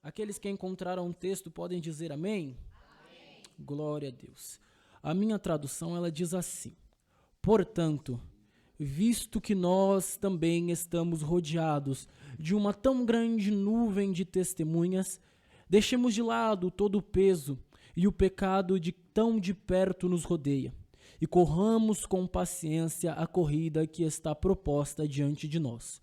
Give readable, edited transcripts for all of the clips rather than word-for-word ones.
Aqueles que encontraram o texto podem dizer amém? Amém. Glória a Deus. A minha tradução, ela diz assim: portanto, visto que nós também estamos rodeados de uma tão grande nuvem de testemunhas, deixemos de lado todo o peso e o pecado de tão de perto nos rodeia, e corramos com paciência a corrida que está proposta diante de nós,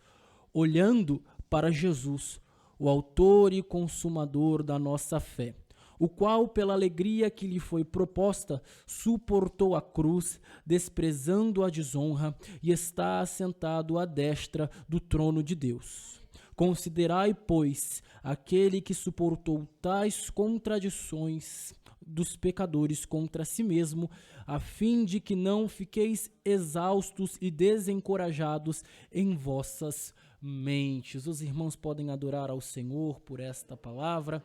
olhando para Jesus, o autor e consumador da nossa fé, o qual, pela alegria que lhe foi proposta, suportou a cruz, desprezando a desonra, e está assentado à destra do trono de Deus. Considerai, pois, aquele que suportou tais contradições dos pecadores contra si mesmo, a fim de que não fiqueis exaustos e desencorajados em vossas mentes. Os irmãos podem adorar ao Senhor por esta palavra.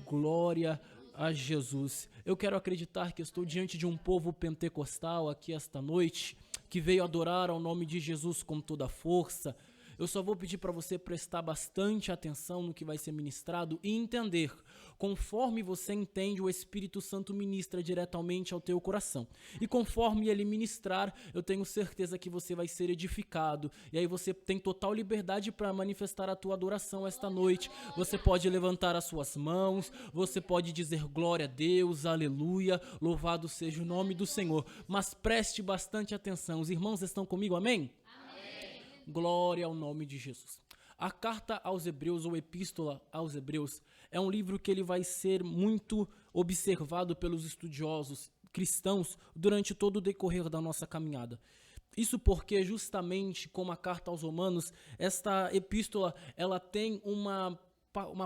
Glória a Jesus. Eu quero acreditar que estou diante de um povo pentecostal aqui esta noite, que veio adorar ao nome de Jesus com toda a força. Eu só vou pedir para você prestar bastante atenção no que vai ser ministrado e entender. Conforme você entende, o Espírito Santo ministra diretamente ao teu coração. E conforme ele ministrar, eu tenho certeza que você vai ser edificado. E aí você tem total liberdade para manifestar a tua adoração esta noite. Você pode levantar as suas mãos, você pode dizer glória a Deus, aleluia, louvado seja o nome do Senhor. Mas preste bastante atenção. Os irmãos estão comigo, amém? Glória ao nome de Jesus. A carta aos Hebreus, ou epístola aos Hebreus, é um livro que ele vai ser muito observado pelos estudiosos cristãos durante todo o decorrer da nossa caminhada. Isso porque, justamente como a carta aos Romanos, esta epístola ela tem uma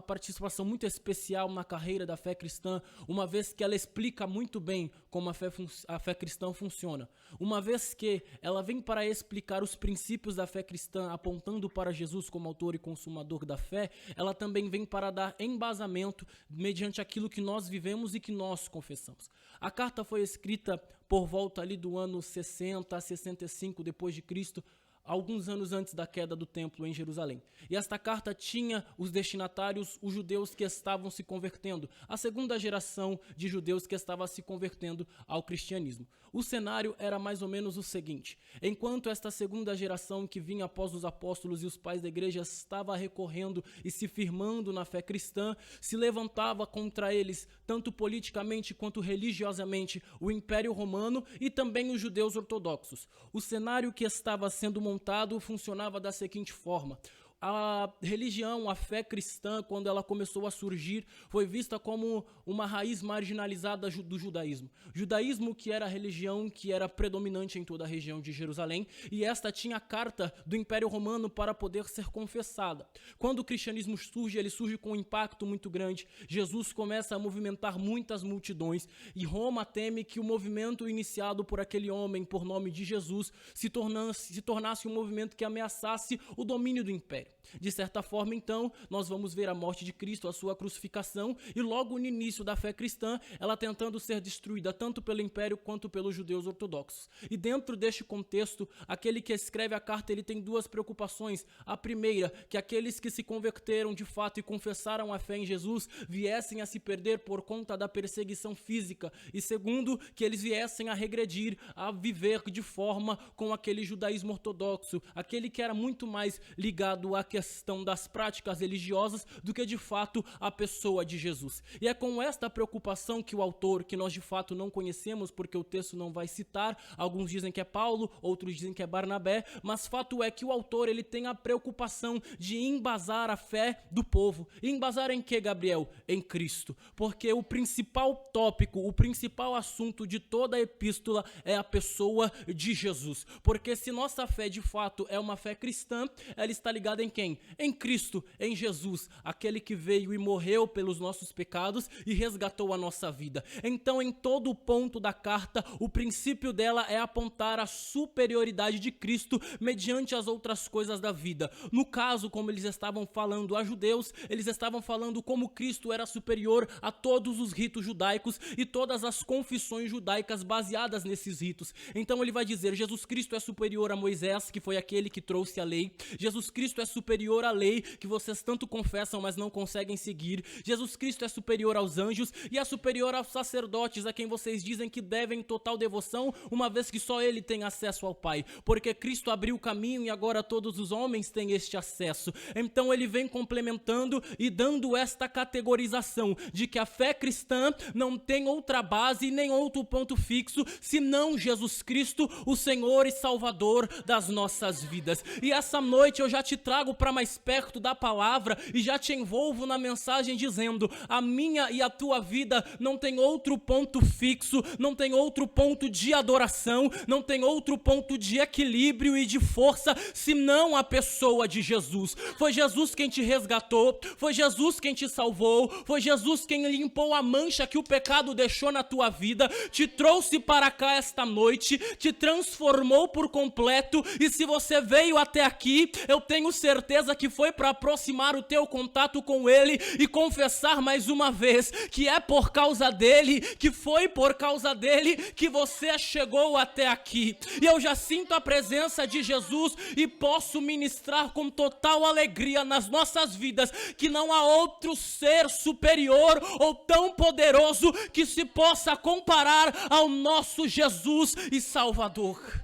participação muito especial na carreira da fé cristã, uma vez que ela explica muito bem como a fé cristã funciona. Uma vez que ela vem para explicar os princípios da fé cristã, apontando para Jesus como autor e consumador da fé, ela também vem para dar embasamento mediante aquilo que nós vivemos e que nós confessamos. A carta foi escrita por volta ali do ano 60 a 65 depois de Cristo, alguns anos antes da queda do templo em Jerusalém. E esta carta tinha os destinatários, os judeus que estavam se convertendo, a segunda geração de judeus que estava se convertendo ao cristianismo. O cenário era mais ou menos o seguinte: enquanto esta segunda geração que vinha após os apóstolos e os pais da igreja estava recorrendo e se firmando na fé cristã, se levantava contra eles, tanto politicamente quanto religiosamente, o Império Romano e também os judeus ortodoxos. O cenário que estava sendo montado funcionava da seguinte forma: a religião, a fé cristã, quando ela começou a surgir, foi vista como uma raiz marginalizada do judaísmo. Judaísmo, que era a religião que era predominante em toda a região de Jerusalém, e esta tinha a carta do Império Romano para poder ser confessada. Quando o cristianismo surge, ele surge com um impacto muito grande. Jesus começa a movimentar muitas multidões, e Roma teme que o movimento iniciado por aquele homem, por nome de Jesus, se tornasse um movimento que ameaçasse o domínio do império. De certa forma, então, nós vamos ver a morte de Cristo, a sua crucificação, e logo no início da fé cristã, ela tentando ser destruída tanto pelo império quanto pelos judeus ortodoxos. E dentro deste contexto, aquele que escreve a carta, ele tem duas preocupações. A primeira, que aqueles que se converteram de fato e confessaram a fé em Jesus viessem a se perder por conta da perseguição física. E segundo, que eles viessem a regredir, a viver de forma com aquele judaísmo ortodoxo, aquele que era muito mais ligado à questão das práticas religiosas do que de fato a pessoa de Jesus. E é com esta preocupação que o autor, que nós de fato não conhecemos porque o texto não vai citar, alguns dizem que é Paulo, outros dizem que é Barnabé, mas fato é que o autor ele tem a preocupação de embasar a fé do povo. E embasar em que, Gabriel? Em Cristo. Porque o principal tópico, o principal assunto de toda a epístola é a pessoa de Jesus. Porque se nossa fé de fato é uma fé cristã, ela está ligada em quem? Em Cristo, em Jesus, aquele que veio e morreu pelos nossos pecados e resgatou a nossa vida. Então, em todo o ponto da carta, o princípio dela é apontar a superioridade de Cristo mediante as outras coisas da vida. No caso, como eles estavam falando a judeus, eles estavam falando como Cristo era superior a todos os ritos judaicos e todas as confissões judaicas baseadas nesses ritos. Então ele vai dizer: Jesus Cristo é superior a Moisés, que foi aquele que trouxe a lei. Jesus Cristo é superior à lei, que vocês tanto confessam, mas não conseguem seguir. Jesus Cristo é superior aos anjos e é superior aos sacerdotes, a quem vocês dizem que devem total devoção, uma vez que só ele tem acesso ao Pai. Porque Cristo abriu o caminho e agora todos os homens têm este acesso. Então ele vem complementando e dando esta categorização de que a fé cristã não tem outra base nem outro ponto fixo, senão Jesus Cristo, o Senhor e Salvador das nossas vidas. E essa noite eu já te trago para mais perto da palavra e já te envolvo na mensagem dizendo: a minha e a tua vida não tem outro ponto fixo, não tem outro ponto de adoração, não tem outro ponto de equilíbrio e de força, senão a pessoa de Jesus. Foi Jesus quem te resgatou, foi Jesus quem te salvou, foi Jesus quem limpou a mancha que o pecado deixou na tua vida, te trouxe para cá esta noite, te transformou por completo, e se você veio até aqui, eu tenho certeza que foi para aproximar o teu contato com Ele e confessar mais uma vez que é por causa dele, que foi por causa dele que você chegou até aqui. E eu já sinto a presença de Jesus e posso ministrar com total alegria nas nossas vidas que não há outro ser superior ou tão poderoso que se possa comparar ao nosso Jesus e Salvador.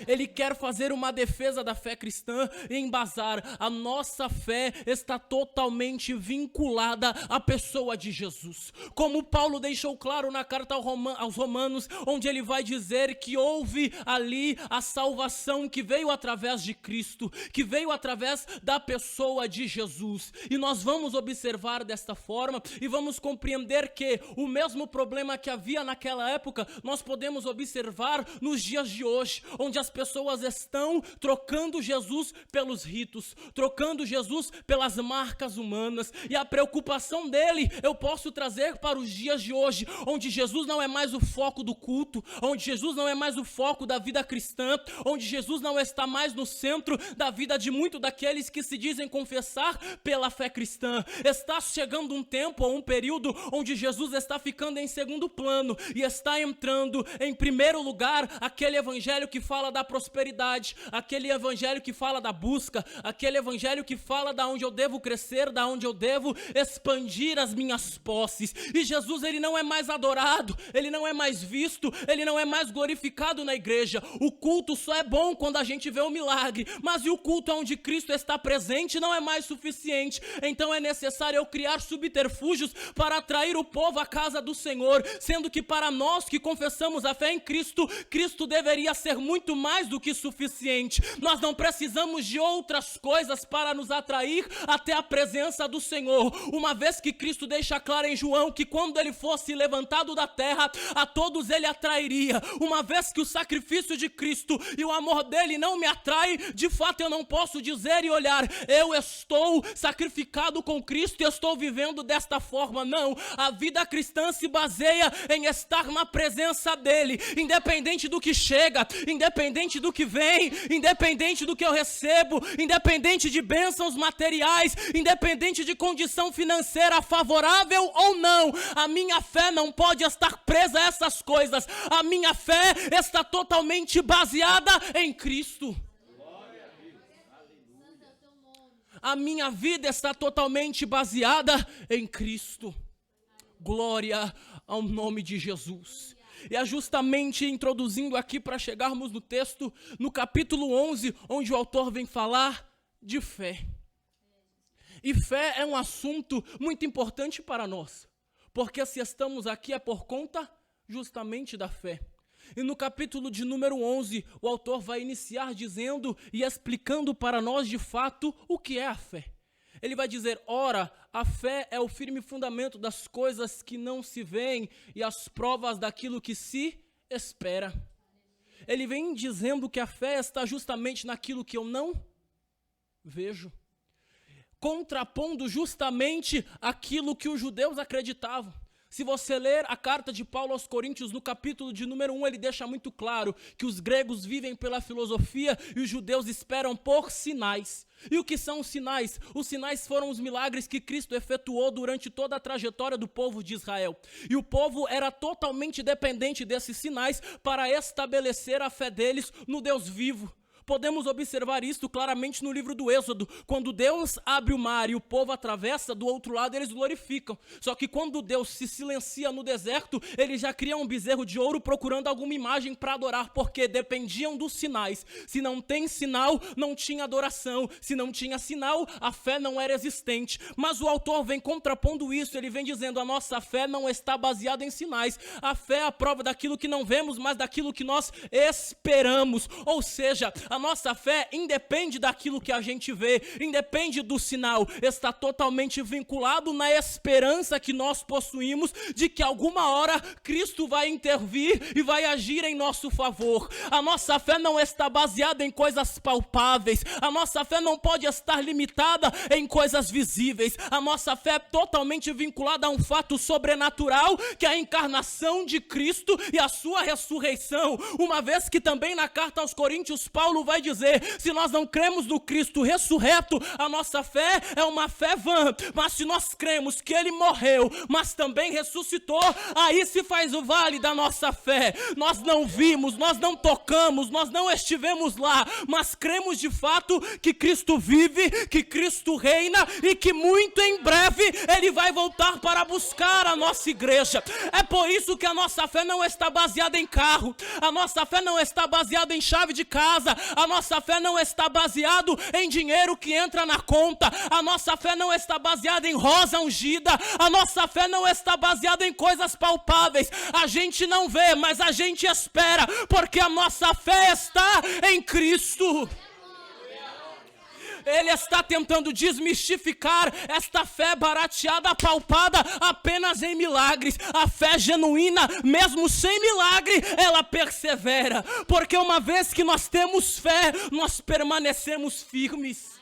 Ele quer fazer uma defesa da fé cristã e embasar. A nossa fé está totalmente vinculada à pessoa de Jesus. Como Paulo deixou claro na carta aos Romanos, onde ele vai dizer que houve ali a salvação que veio através de Cristo, que veio através da pessoa de Jesus. E nós vamos observar desta forma e vamos compreender que o mesmo problema que havia naquela época, nós podemos observar nos dias de hoje, onde as pessoas estão trocando Jesus pelos ritos, trocando Jesus pelas marcas humanas, e a preocupação dele eu posso trazer para os dias de hoje, onde Jesus não é mais o foco do culto, onde Jesus não é mais o foco da vida cristã, onde Jesus não está mais no centro da vida de muitos daqueles que se dizem confessar pela fé cristã. Está chegando um tempo ou um período onde Jesus está ficando em segundo plano e está entrando em primeiro lugar aquele evangelho que fala da prosperidade, aquele evangelho que fala da busca, aquele evangelho que fala da onde eu devo crescer, da onde eu devo expandir as minhas posses. E Jesus, ele não é mais adorado, ele não é mais visto, ele não é mais glorificado na igreja. O culto só é bom quando a gente vê o milagre, mas e o culto onde Cristo está presente não é mais suficiente. Então é necessário eu criar subterfúgios para atrair o povo à casa do Senhor, sendo que para nós que confessamos a fé em Cristo, Cristo deveria ser muito mais do que suficiente. Nós não precisamos de outras coisas para nos atrair até a presença do Senhor, uma vez que Cristo deixa claro em João que quando ele fosse levantado da terra, a todos ele atrairia. Uma vez que o sacrifício de Cristo e o amor dele não me atrai, de fato eu não posso dizer e olhar, eu estou sacrificado com Cristo e estou vivendo desta forma. Não, a vida cristã se baseia em estar na presença dele, independente do que chega, independente do que vem, independente do que eu recebo, independente de bênçãos materiais, independente de condição financeira favorável ou não, a minha fé não pode estar presa a essas coisas. A minha fé está totalmente baseada em Cristo. A minha vida está totalmente baseada em Cristo. Glória ao nome de Jesus. E é justamente introduzindo aqui para chegarmos no texto, no capítulo 11, onde o autor vem falar de fé. E fé é um assunto muito importante para nós, porque se estamos aqui é por conta justamente da fé. E no capítulo de número 11, o autor vai iniciar dizendo e explicando para nós de fato o que é a fé. Ele vai dizer, ora, a fé é o firme fundamento das coisas que não se veem e as provas daquilo que se espera. Ele vem dizendo que a fé está justamente naquilo que eu não vejo, contrapondo justamente aquilo que os judeus acreditavam. Se você ler a carta de Paulo aos Coríntios, no capítulo de número 1, ele deixa muito claro que os gregos vivem pela filosofia e os judeus esperam por sinais. E o que são os sinais? Os sinais foram os milagres que Cristo efetuou durante toda a trajetória do povo de Israel. E o povo era totalmente dependente desses sinais para estabelecer a fé deles no Deus vivo. Podemos observar isto claramente no livro do Êxodo. Quando Deus abre o mar e o povo atravessa, do outro lado eles glorificam. Só que quando Deus se silencia no deserto, eles já criam um bezerro de ouro procurando alguma imagem para adorar, porque dependiam dos sinais. Se não tem sinal, não tinha adoração. Se não tinha sinal, a fé não era existente. Mas o autor vem contrapondo isso, ele vem dizendo: a nossa fé não está baseada em sinais. A fé é a prova daquilo que não vemos, mas daquilo que nós esperamos. Ou seja, a nossa fé independe daquilo que a gente vê, independe do sinal, está totalmente vinculado na esperança que nós possuímos de que alguma hora Cristo vai intervir e vai agir em nosso favor. A nossa fé não está baseada em coisas palpáveis, a nossa fé não pode estar limitada em coisas visíveis. A nossa fé é totalmente vinculada a um fato sobrenatural, que é a encarnação de Cristo e a sua ressurreição. Uma vez que também na carta aos Coríntios, Paulo vai dizer: se nós não cremos no Cristo ressurreto, a nossa fé é uma fé vã. Mas se nós cremos que Ele morreu, mas também ressuscitou, aí se faz o vale da nossa fé. Nós não vimos, nós não tocamos, nós não estivemos lá, mas cremos de fato que Cristo vive, que Cristo reina e que muito em breve Ele vai voltar para buscar a nossa igreja. É por isso que a nossa fé não está baseada em carro, a nossa fé não está baseada em chave de casa, a nossa fé não está baseada em dinheiro que entra na conta, a nossa fé não está baseada em rosa ungida, a nossa fé não está baseada em coisas palpáveis. A gente não vê, mas a gente espera, porque a nossa fé está em Cristo. Ele está tentando desmistificar esta fé barateada, palpada apenas em milagres. A fé genuína, mesmo sem milagre, ela persevera, porque uma vez que nós temos fé, nós permanecemos firmes.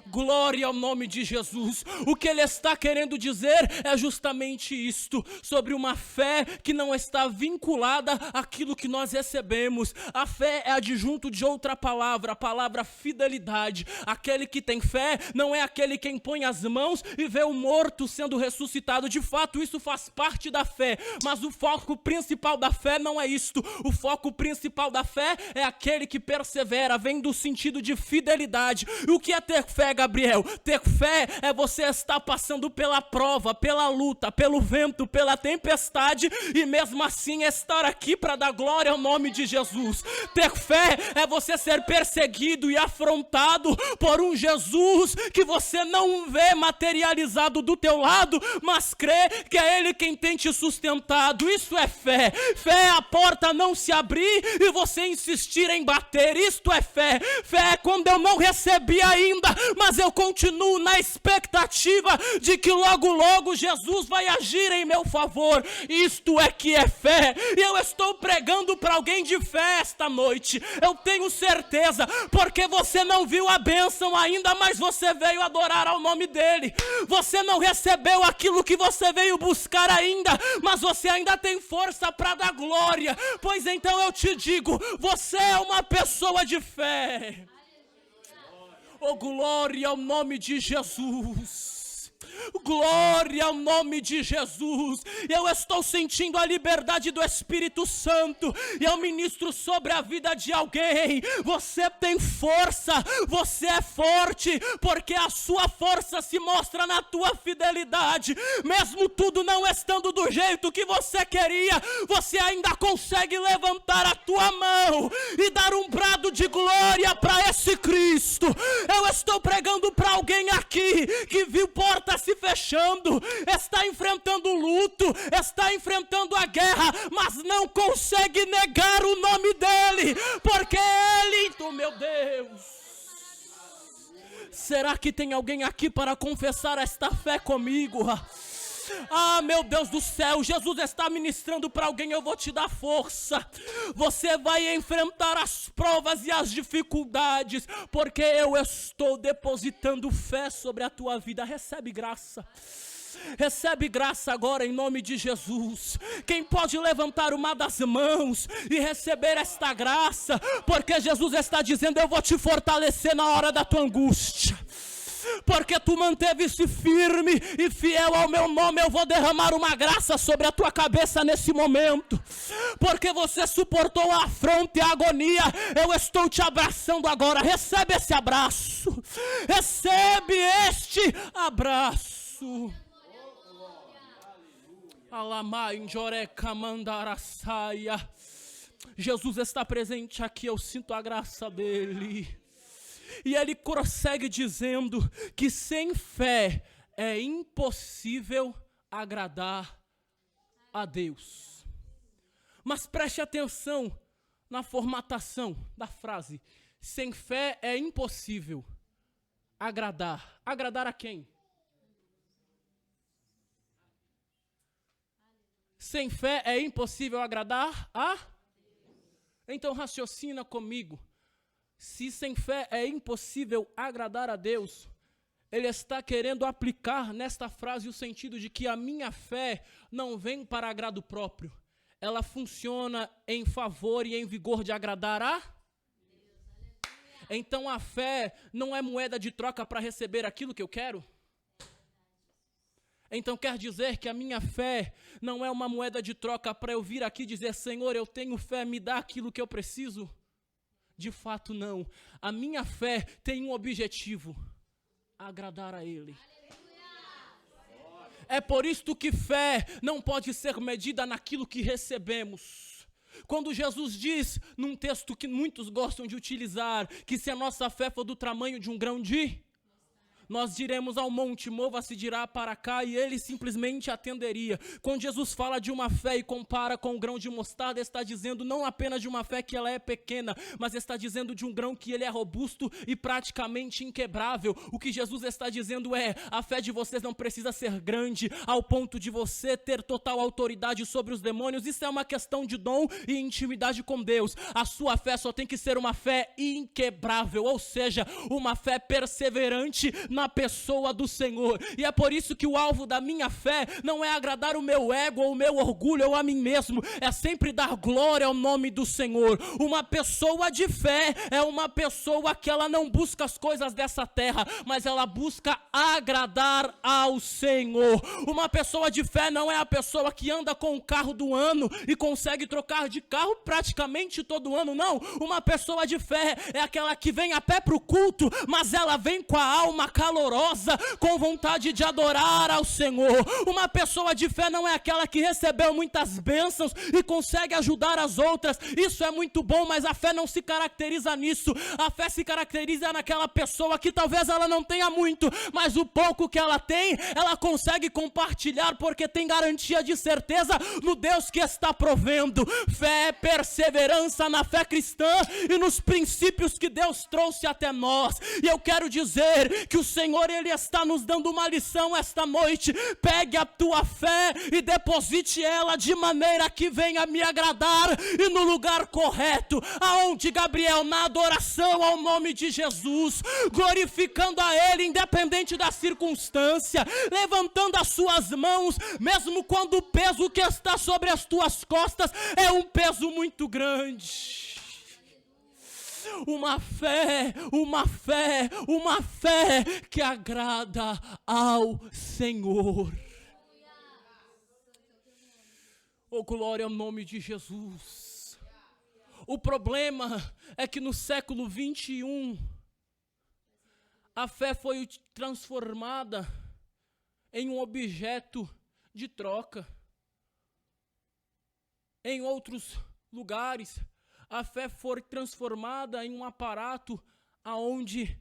Glória ao nome de Jesus. O que ele está querendo dizer é justamente isto, sobre uma fé que não está vinculada àquilo que nós recebemos. A fé é adjunto de outra palavra, a palavra fidelidade. Aquele que tem fé não é aquele que impõe as mãos e vê o morto sendo ressuscitado. De fato, isso faz parte da fé, mas o foco principal da fé não é isto. O foco principal da fé é aquele que persevera, vem do sentido de fidelidade. E o que é ter fé, Gabriel? Ter fé é você estar passando pela prova, pela luta, pelo vento, pela tempestade, e mesmo assim estar aqui para dar glória ao nome de Jesus. Ter fé é você ser perseguido e afrontado por um Jesus que você não vê materializado do teu lado, mas crê que é Ele quem tem te sustentado. Isso é fé. Fé é a porta não se abrir e você insistir em bater. Isto é fé. Fé é quando eu não recebi ainda, mas eu continuo na expectativa de que logo logo Jesus vai agir em meu favor. Isto é que é fé. E eu estou pregando para alguém de fé esta noite. Eu tenho certeza, porque você não viu a bênção ainda, mas você veio adorar ao nome dele. Você não recebeu aquilo que você veio buscar ainda, mas você ainda tem força para dar glória. Pois então eu te digo, você é uma pessoa de fé. Oh, glória ao nome de Jesus. Glória ao nome de Jesus. Eu estou sentindo a liberdade do Espírito Santo, e eu ministro sobre a vida de alguém. Você tem força, você é forte, porque a sua força se mostra na tua fidelidade. Mesmo tudo não estando do jeito que você queria, você ainda consegue levantar a tua mão e dar um brado de glória para esse Cristo. Eu estou pregando para alguém aqui que viu portas se fechando, está enfrentando luto, está enfrentando a guerra, mas não consegue negar o nome dele, porque ele, oh meu Deus, será que tem alguém aqui para confessar esta fé comigo? Ah, meu Deus do céu, Jesus está ministrando para alguém. Eu vou te dar força. Você vai enfrentar as provas e as dificuldades, porque eu estou depositando fé sobre a tua vida. Recebe graça. Recebe graça agora em nome de Jesus. Quem pode levantar uma das mãos e receber esta graça? Porque Jesus está dizendo: eu vou te fortalecer na hora da tua angústia. Porque tu manteve-se firme e fiel ao meu nome, eu vou derramar uma graça sobre a tua cabeça nesse momento. Porque você suportou a afronta e a agonia, eu estou te abraçando agora. Recebe esse abraço. Recebe este abraço. Jesus está presente aqui, eu sinto a graça dele. E ele prossegue dizendo que sem fé é impossível agradar a Deus. Mas preste atenção na formatação da frase. Sem fé é impossível agradar. Agradar a quem? Sem fé é impossível agradar a? Então raciocina comigo. Se sem fé é impossível agradar a Deus, ele está querendo aplicar nesta frase o sentido de que a minha fé não vem para agrado próprio. Ela funciona em favor e em vigor de agradar a? Então a fé não é moeda de troca para receber aquilo que eu quero? Então quer dizer que a minha fé não é uma moeda de troca para eu vir aqui e dizer: Senhor, eu tenho fé, me dá aquilo que eu preciso? De fato não. A minha fé tem um objetivo: agradar a Ele. É por isto que fé não pode ser medida naquilo que recebemos. Quando Jesus diz, num texto que muitos gostam de utilizar, que se a nossa fé for do tamanho de um grão de... nós diremos ao monte, mova-se, dirá para cá, e ele simplesmente atenderia. Quando Jesus fala de uma fé e compara com um grão de mostarda, está dizendo não apenas de uma fé que ela é pequena, mas está dizendo de um grão que ele é robusto e praticamente inquebrável. O que Jesus está dizendo é, a fé de vocês não precisa ser grande ao ponto de você ter total autoridade sobre os demônios. Isso é uma questão de dom e intimidade com Deus. A sua fé só tem que ser uma fé inquebrável, ou seja, uma fé perseverante na pessoa do Senhor. E é por isso que o alvo da minha fé não é agradar o meu ego ou o meu orgulho ou a mim mesmo, é sempre dar glória ao nome do Senhor. Uma pessoa de fé é uma pessoa que ela não busca as coisas dessa terra, mas ela busca agradar ao Senhor. Uma pessoa de fé não é a pessoa que anda com o carro do ano e consegue trocar de carro praticamente todo ano, não. Uma pessoa de fé é aquela que vem a pé para o culto, mas ela vem com a alma calorosa, com vontade de adorar ao Senhor. Uma pessoa de fé não é aquela que recebeu muitas bênçãos e consegue ajudar as outras. Isso é muito bom, mas a fé não se caracteriza nisso. A fé se caracteriza naquela pessoa que talvez ela não tenha muito, mas o pouco que ela tem, ela consegue compartilhar, porque tem garantia de certeza no Deus que está provendo. Fé é perseverança na fé cristã e nos princípios que Deus trouxe até nós. E eu quero dizer que o Senhor, Ele está nos dando uma lição esta noite. Pegue a tua fé e deposite ela de maneira que venha me agradar e no lugar correto. Aonde, Gabriel? Na adoração ao nome de Jesus, glorificando a Ele independente da circunstância, levantando as suas mãos, mesmo quando o peso que está sobre as tuas costas é um peso muito grande. Uma fé que agrada ao Senhor. Oh, glória ao nome de Jesus. O problema é que no século 21, a fé foi transformada em um objeto de troca. Em outros lugares, a fé foi transformada em um aparato aonde,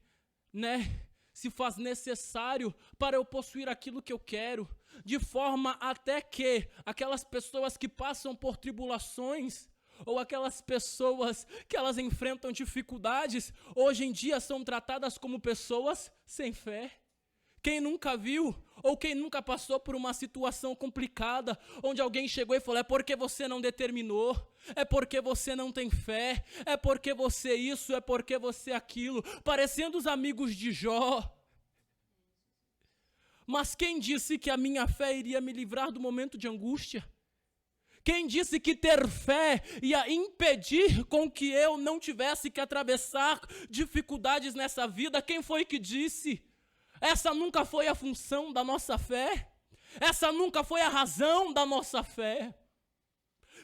se faz necessário para eu possuir aquilo que eu quero, de forma até que aquelas pessoas que passam por tribulações, ou aquelas pessoas que elas enfrentam dificuldades, hoje em dia são tratadas como pessoas sem fé. Quem nunca viu, ou quem nunca passou por uma situação complicada, onde alguém chegou e falou, é porque você não determinou, é porque você não tem fé, é porque você isso, é porque você aquilo, parecendo os amigos de Jó. Mas quem disse que a minha fé iria me livrar do momento de angústia? Quem disse que ter fé ia impedir com que eu não tivesse que atravessar dificuldades nessa vida? Quem foi que disse? Essa nunca foi a função da nossa fé. Essa nunca foi a razão da nossa fé.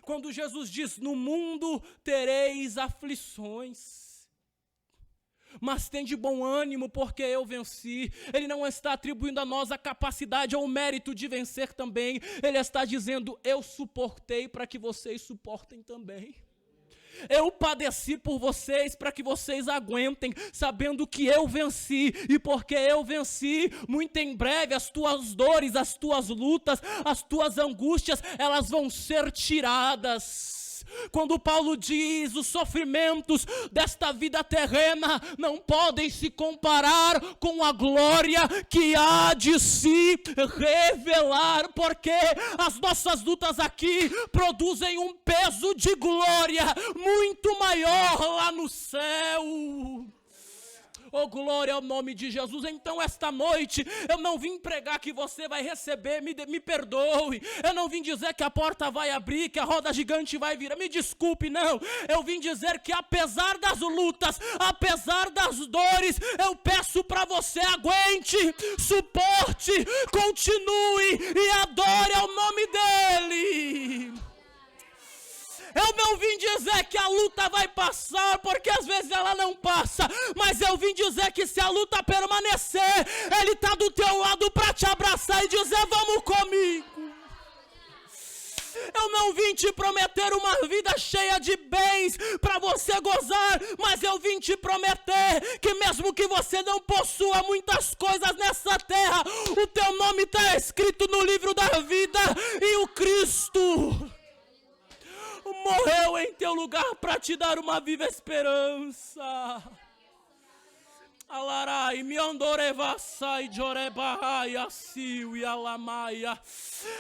Quando Jesus diz, no mundo tereis aflições, mas tem de bom ânimo porque eu venci. Ele não está atribuindo a nós a capacidade ou o mérito de vencer também. Ele está dizendo, eu suportei para que vocês suportem também. Eu padeci por vocês para que vocês aguentem, sabendo que eu venci. E porque eu venci, muito em breve as tuas dores, as tuas lutas, as tuas angústias, elas vão ser tiradas. Quando Paulo diz, os sofrimentos desta vida terrena não podem se comparar com a glória que há de se revelar, porque as nossas lutas aqui produzem um peso de glória muito maior lá no céu. Oh, glória ao nome de Jesus. Então esta noite eu não vim pregar que você vai receber, me perdoe. Eu não vim dizer que a porta vai abrir, que a roda gigante vai virar, me desculpe, não. Eu vim dizer que apesar das lutas, apesar das dores, eu peço para você, aguente, suporte, continue e adore ao nome dEle. Eu não vim dizer que a luta vai passar, porque às vezes ela não passa, mas eu vim dizer que se a luta permanecer, Ele está do teu lado para te abraçar e dizer, vamos comigo. Eu não vim te prometer uma vida cheia de bens para você gozar, mas eu vim te prometer que mesmo que você não possua muitas coisas nessa terra, o teu nome está escrito no livro da vida e o Cristo morreu em teu lugar para te dar uma viva esperança. Alarai, miandorevassai, jorebahai, assiu e alamaia.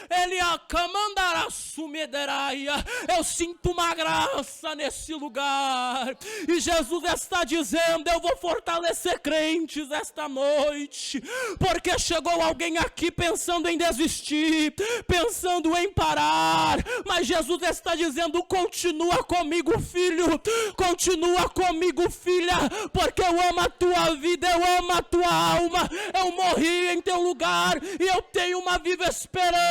Ele acamandará sumederaia. Eu sinto uma graça nesse lugar. E Jesus está dizendo, eu vou fortalecer crentes esta noite. Porque chegou alguém aqui pensando em desistir, pensando em parar. Mas Jesus está dizendo, continua comigo, filho. Continua comigo, filha. Porque eu amo a tua vida, eu amo a tua alma. Eu morri em teu lugar e eu tenho uma viva esperança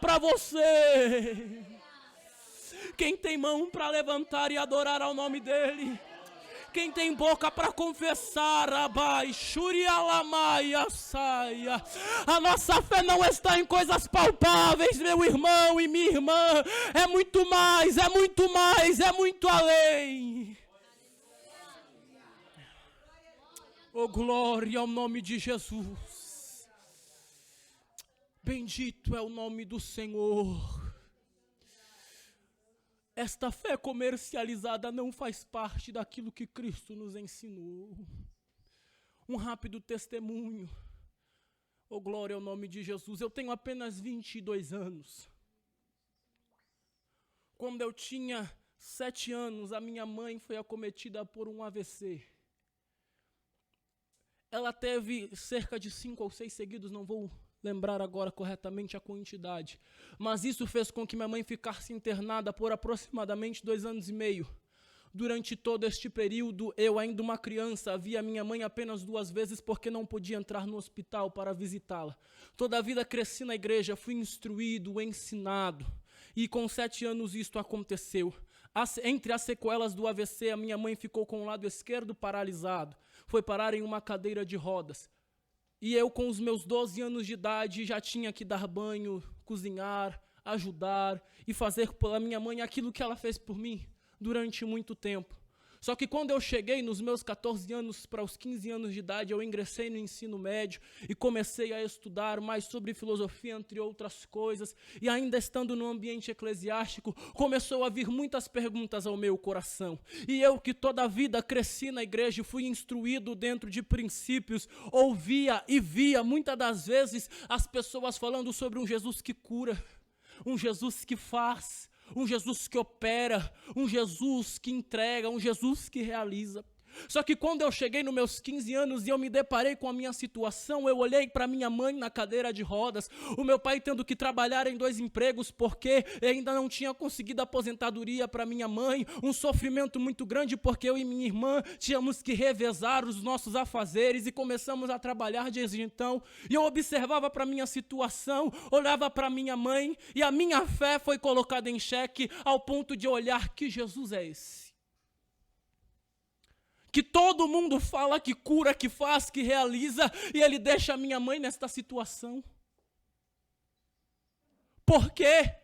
para você. Quem tem mão para levantar e adorar ao nome dEle? Quem tem boca para confessar, Abai, Shurialamaia, saia. A nossa fé não está em coisas palpáveis, meu irmão e minha irmã. É muito mais, é muito mais, é muito além. Oh, glória ao nome de Jesus. Bendito é o nome do Senhor. Esta fé comercializada não faz parte daquilo que Cristo nos ensinou. Um rápido testemunho. Oh, glória ao nome de Jesus. Eu tenho apenas 22 anos. Quando eu tinha 7 anos, a minha mãe foi acometida por um AVC. Ela teve cerca de 5 ou 6 seguidos, não vou lembrar agora corretamente a quantidade. Mas isso fez com que minha mãe ficasse internada por aproximadamente 2 anos e meio. Durante todo este período, eu ainda uma criança, via minha mãe apenas 2 vezes porque não podia entrar no hospital para visitá-la. Toda a vida cresci na igreja, fui instruído, ensinado. E com 7 anos isto aconteceu. Entre as sequelas do AVC, a minha mãe ficou com o lado esquerdo paralisado. Foi parar em uma cadeira de rodas. E eu, com os meus 12 anos de idade, já tinha que dar banho, cozinhar, ajudar e fazer pela minha mãe aquilo que ela fez por mim durante muito tempo. Só que quando eu cheguei nos meus 14 anos para os 15 anos de idade, eu ingressei no ensino médio e comecei a estudar mais sobre filosofia, entre outras coisas. E ainda estando no ambiente eclesiástico, começou a vir muitas perguntas ao meu coração. E eu, que toda a vida cresci na igreja e fui instruído dentro de princípios, ouvia e via muitas das vezes as pessoas falando sobre um Jesus que cura, um Jesus que faz, um Jesus que opera, um Jesus que entrega, um Jesus que realiza. Só que quando eu cheguei nos meus 15 anos e eu me deparei com a minha situação, eu olhei para minha mãe na cadeira de rodas, o meu pai tendo que trabalhar em 2 empregos porque ainda não tinha conseguido aposentadoria para minha mãe, um sofrimento muito grande porque eu e minha irmã tínhamos que revezar os nossos afazeres e começamos a trabalhar desde então. E eu observava para minha situação, olhava para minha mãe e a minha fé foi colocada em xeque ao ponto de olhar: que Jesus é esse? Que todo mundo fala que cura, que faz, que realiza, e ele deixa a minha mãe nesta situação. Por quê?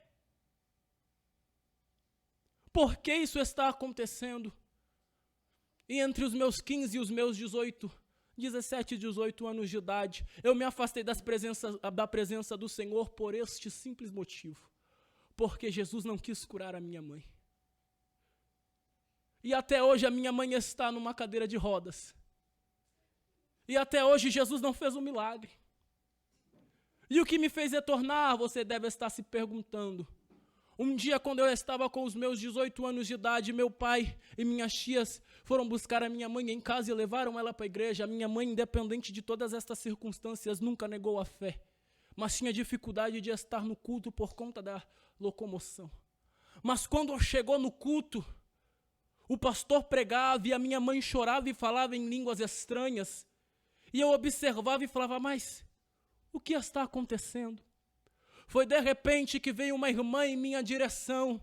Por que isso está acontecendo? E entre os meus 15 e os meus 17 e 18 anos de idade, eu me afastei da presença do Senhor por este simples motivo. Porque Jesus não quis curar a minha mãe. E até hoje a minha mãe está numa cadeira de rodas. E até hoje Jesus não fez um milagre. E o que me fez retornar, você deve estar se perguntando. Um dia, quando eu estava com os meus 18 anos de idade, meu pai e minhas tias foram buscar a minha mãe em casa e levaram ela para a igreja. A minha mãe, independente de todas estas circunstâncias, nunca negou a fé, mas tinha dificuldade de estar no culto por conta da locomoção. Mas quando chegou no culto, o pastor pregava e a minha mãe chorava e falava em línguas estranhas. E eu observava e falava: mas o que está acontecendo? Foi de repente que veio uma irmã em minha direção.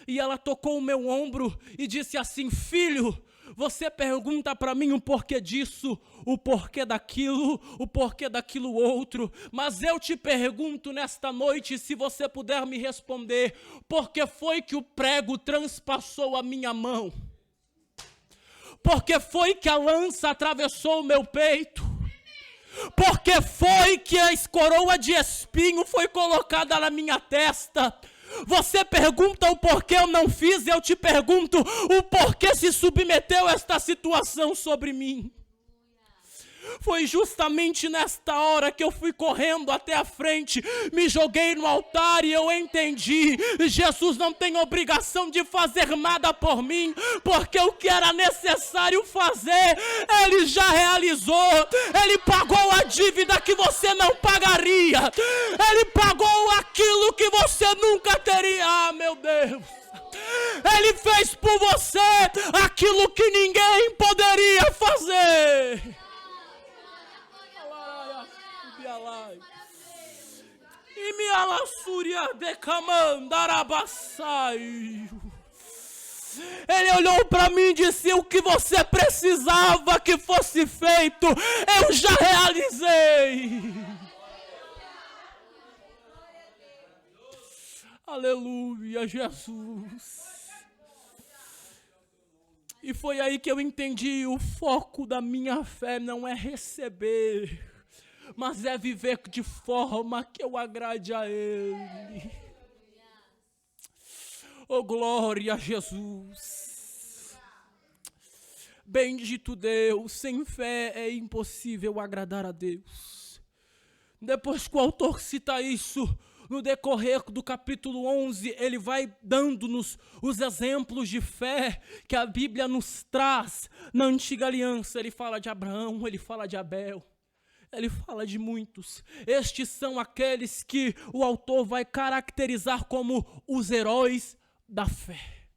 E ela tocou o meu ombro e disse assim: filho, você pergunta para mim o porquê disso, o porquê daquilo outro. Mas eu te pergunto nesta noite, se você puder me responder, por que foi que o prego transpassou a minha mão? Por que foi que a lança atravessou o meu peito? Por que foi que a coroa de espinho foi colocada na minha testa? Você pergunta o porquê eu não fiz, eu te pergunto o porquê se submeteu esta situação sobre mim. Foi justamente nesta hora que eu fui correndo até a frente, me joguei no altar e eu entendi: Jesus não tem obrigação de fazer nada por mim, porque o que era necessário fazer, Ele já realizou. Ele pagou a dívida que você não pagaria, Ele pagou aquilo que você nunca teria. Ah, meu Deus! Ele fez por você aquilo que ninguém poderia fazer. E me alassúria de camandarabassai. Ele olhou para mim e disse: o que você precisava que fosse feito, eu já realizei. Aleluia, Jesus. E foi aí que eu entendi: o foco da minha fé não é receber, mas é viver de forma que eu agrade a Ele. Oh, glória a Jesus. Bendito Deus, sem fé é impossível agradar a Deus. Depois que o autor cita isso, no decorrer do capítulo 11, ele vai dando-nos os exemplos de fé que a Bíblia nos traz na antiga aliança. Ele fala de Abraão, ele fala de Abel. Ele fala de muitos. Estes são aqueles que o autor vai caracterizar como os heróis da fé.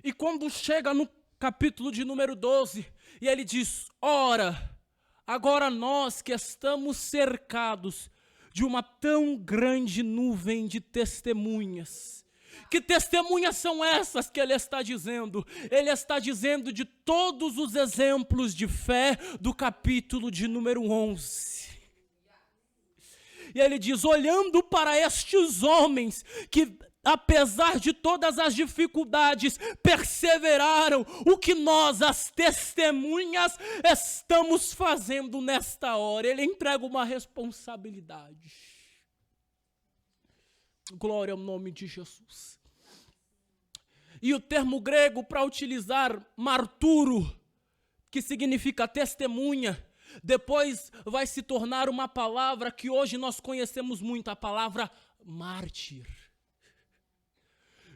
E quando chega no capítulo de número 12, e ele diz: ora, agora nós que estamos cercados de uma tão grande nuvem de testemunhas. Que testemunhas são essas que ele está dizendo? Ele está dizendo de todos os exemplos de fé do capítulo de número 11. E ele diz: olhando para estes homens que, apesar de todas as dificuldades, perseveraram, o que nós, as testemunhas, estamos fazendo nesta hora. Ele entrega uma responsabilidade. Glória ao nome de Jesus. E o termo grego para utilizar marturo, que significa testemunha, depois vai se tornar uma palavra que hoje nós conhecemos muito, a palavra mártir.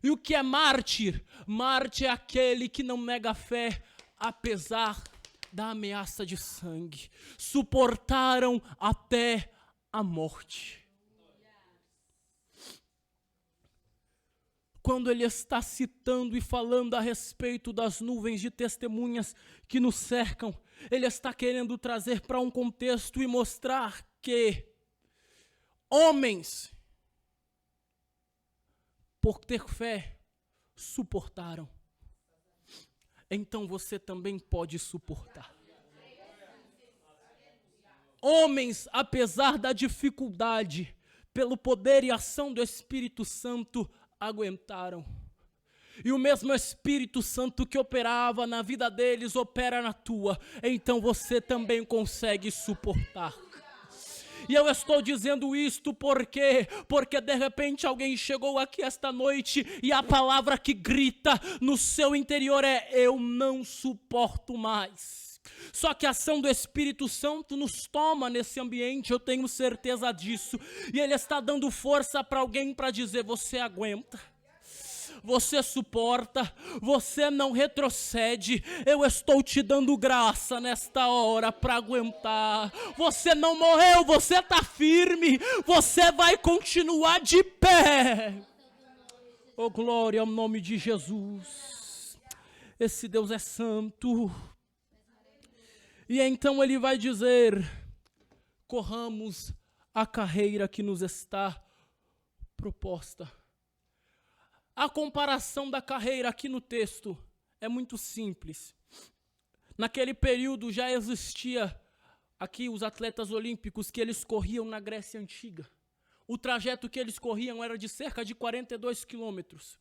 E o que é mártir? Mártir é aquele que não nega a fé, apesar da ameaça de sangue. Suportaram até a morte. Quando ele está citando e falando a respeito das nuvens de testemunhas que nos cercam, ele está querendo trazer para um contexto e mostrar que homens, por ter fé, suportaram. Então você também pode suportar. Homens, apesar da dificuldade, pelo poder e ação do Espírito Santo, aguentaram. E o mesmo Espírito Santo que operava na vida deles, opera na tua. Então você também consegue suportar. E eu estou dizendo isto porque de repente alguém chegou aqui esta noite e a palavra que grita no seu interior é: eu não suporto mais. Só que a ação do Espírito Santo nos toma nesse ambiente, eu tenho certeza disso. E ele está dando força para alguém para dizer: você aguenta. Você suporta, você não retrocede. Eu estou te dando graça nesta hora para aguentar. Você não morreu, você está firme. Você vai continuar de pé. Oh, glória ao nome de Jesus. Esse Deus é santo. E então ele vai dizer: corramos a carreira que nos está proposta. A comparação da carreira aqui no texto é muito simples. Naquele período já existia aqui os atletas olímpicos que eles corriam na Grécia Antiga. O trajeto que eles corriam era de cerca de 42 quilômetros.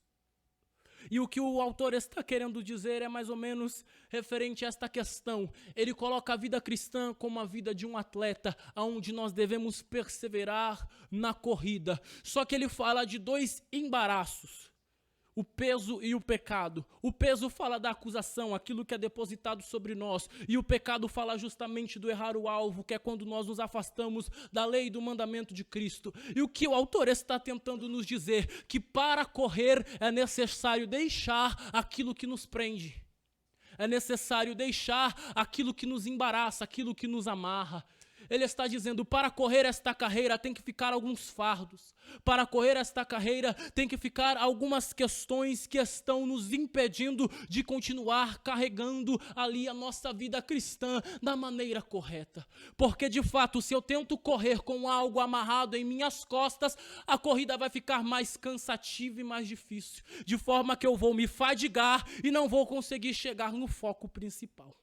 E o que o autor está querendo dizer é mais ou menos referente a esta questão. Ele coloca a vida cristã como a vida de um atleta, onde nós devemos perseverar na corrida. Só que ele fala de dois embaraços. O peso e o pecado. O peso fala da acusação, aquilo que é depositado sobre nós. E o pecado fala justamente do errar o alvo, que é quando nós nos afastamos da lei e do mandamento de Cristo. E o que o autor está tentando nos dizer? Que para correr é necessário deixar aquilo que nos prende. É necessário deixar aquilo que nos embaraça, aquilo que nos amarra. Ele está dizendo: para correr esta carreira tem que ficar alguns fardos. Para correr esta carreira tem que ficar algumas questões que estão nos impedindo de continuar carregando ali a nossa vida cristã da maneira correta. Porque de fato, se eu tento correr com algo amarrado em minhas costas, a corrida vai ficar mais cansativa e mais difícil. De forma que eu vou me fadigar e não vou conseguir chegar no foco principal.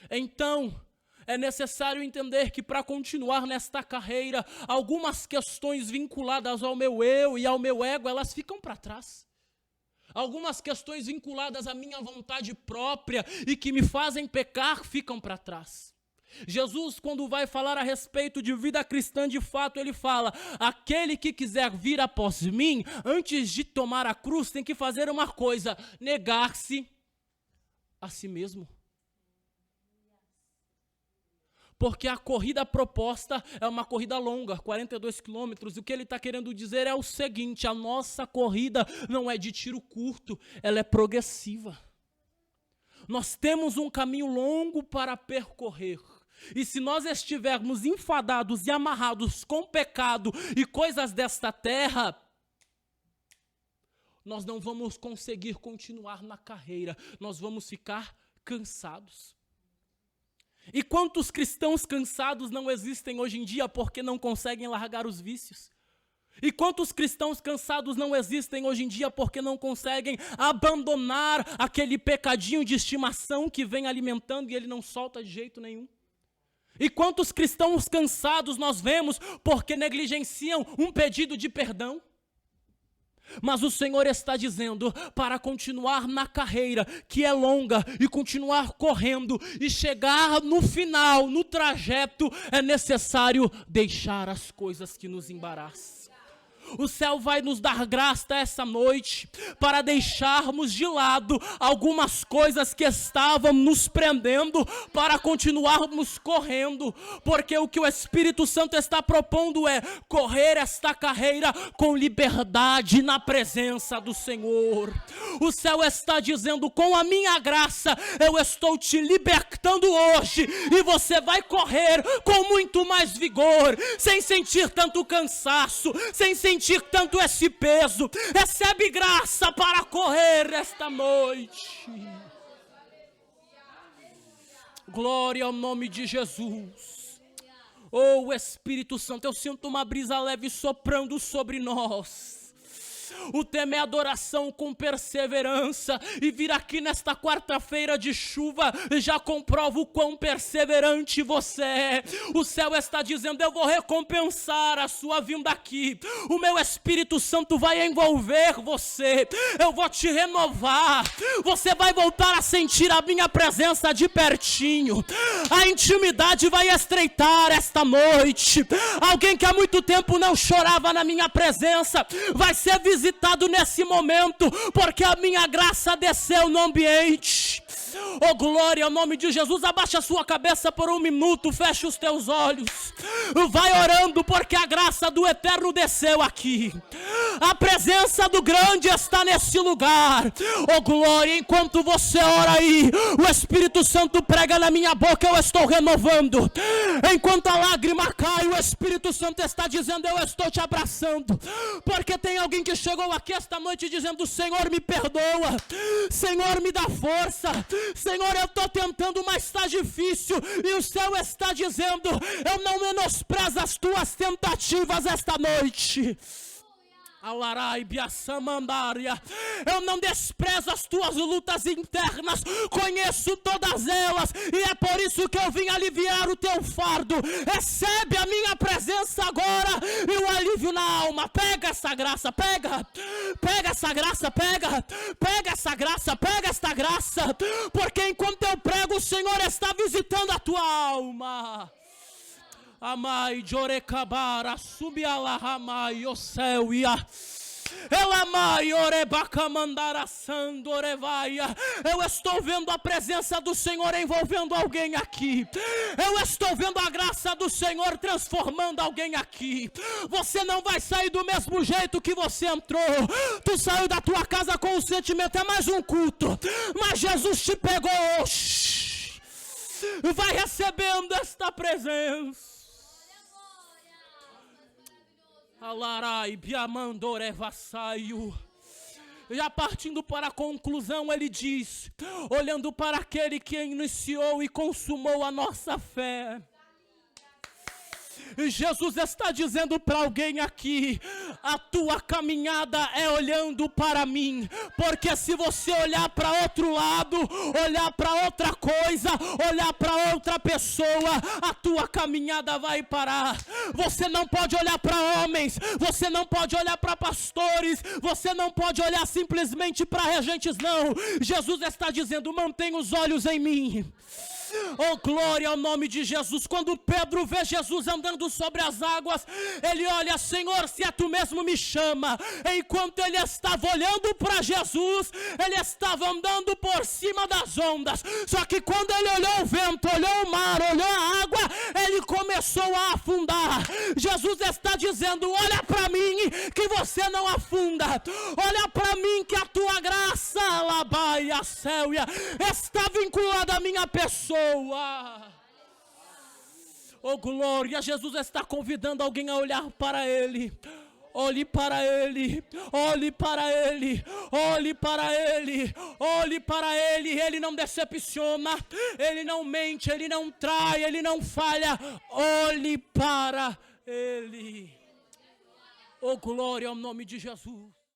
Então, é necessário entender que para continuar nesta carreira, algumas questões vinculadas ao meu eu e ao meu ego, elas ficam para trás. Algumas questões vinculadas à minha vontade própria e que me fazem pecar, ficam para trás. Jesus, quando vai falar a respeito de vida cristã, de fato, ele fala: aquele que quiser vir após mim, antes de tomar a cruz, tem que fazer uma coisa: negar-se a si mesmo. Porque a corrida proposta é uma corrida longa, 42 quilômetros. E o que ele está querendo dizer é o seguinte: a nossa corrida não é de tiro curto, ela é progressiva. Nós temos um caminho longo para percorrer. E se nós estivermos enfadados e amarrados com pecado e coisas desta terra, nós não vamos conseguir continuar na carreira, nós vamos ficar cansados. E quantos cristãos cansados não existem hoje em dia porque não conseguem largar os vícios? E quantos cristãos cansados não existem hoje em dia porque não conseguem abandonar aquele pecadinho de estimação que vem alimentando e ele não solta de jeito nenhum? E quantos cristãos cansados nós vemos porque negligenciam um pedido de perdão? Mas o Senhor está dizendo: para continuar na carreira que é longa e continuar correndo e chegar no final, no trajeto, é necessário deixar as coisas que nos embaraçam. O céu vai nos dar graça essa noite para deixarmos de lado algumas coisas que estavam nos prendendo para continuarmos correndo, porque o que o Espírito Santo está propondo é correr esta carreira com liberdade na presença do Senhor. O céu está dizendo: com a minha graça eu estou te libertando hoje, e você vai correr com muito mais vigor, sem sentir tanto cansaço, sem sentir tanto esse peso. Recebe graça para correr esta noite. Glória ao nome de Jesus. Oh, Espírito Santo, eu sinto uma brisa leve soprando sobre nós. O tema é adoração com perseverança, e vir aqui nesta quarta-feira de chuva já comprova o quão perseverante você é. O céu está dizendo: eu vou recompensar a sua vinda aqui. O meu Espírito Santo vai envolver você, eu vou te renovar. Você vai voltar a sentir a minha presença de pertinho. A intimidade vai estreitar esta noite. Alguém que há muito tempo não chorava na minha presença vai ser visitado nesse momento, porque a minha graça desceu no ambiente. Oh, glória ao nome de Jesus. Abaixa a sua cabeça por um minuto, feche os teus olhos, vai orando, porque a graça do Eterno desceu aqui. A presença do Grande está nesse lugar. Oh, glória. Enquanto você ora aí, o Espírito Santo prega na minha boca, eu estou renovando. Enquanto a lágrima cai, o Espírito Santo está dizendo: eu estou te abraçando. Porque tem alguém que chegou aqui esta noite dizendo: Senhor, me perdoa, Senhor, me dá força, Senhor, eu estou tentando, mas está difícil. E o céu está dizendo: eu não menosprezo as tuas tentativas esta noite. Eu não desprezo as tuas lutas internas, conheço todas elas, e é por isso que eu vim aliviar o teu fardo. Recebe a minha presença agora e o alívio na alma. Pega essa graça, pega essa graça, pega essa graça, pega esta graça, porque enquanto eu prego, o Senhor está visitando a tua alma. Amai jorecabara subialahamai o céu ia. Elamai orebacamandara sandorevaia. Eu estou vendo a presença do Senhor envolvendo alguém aqui. Eu estou vendo a graça do Senhor transformando alguém aqui. Você não vai sair do mesmo jeito que você entrou. Tu saiu da tua casa com o sentimento: é mais um culto, mas Jesus te pegou. Vai recebendo esta presença. Alarai biamandorevassaio. Já partindo para a conclusão, ele diz, olhando para aquele que iniciou e consumou a nossa fé. Jesus está dizendo para alguém aqui: a tua caminhada é olhando para mim, porque se você olhar para outro lado, olhar para outra coisa, olhar para outra pessoa, a tua caminhada vai parar. Você não pode olhar para homens, você não pode olhar para pastores, você não pode olhar simplesmente para regentes, não. Jesus está dizendo: mantenha os olhos em mim. Oh, glória ao nome de Jesus. Quando Pedro vê Jesus andando sobre as águas, ele olha: Senhor, se é tu mesmo, me chama. Enquanto ele estava olhando para Jesus, ele estava andando por cima das ondas. Só que quando ele olhou o vento, olhou o mar, olhou a água, ele começou a afundar. Jesus está dizendo: olha para mim que você não afunda. Olha para mim que a tua graça, labaia, céuia, está vinculada à minha pessoa. Oh, glória. Jesus está convidando alguém a olhar para ele. Olhe para ele, olhe para ele, olhe para ele, olhe para ele. Ele não decepciona, ele não mente, ele não trai, ele não falha. Olhe para ele. Oh, glória ao nome de Jesus.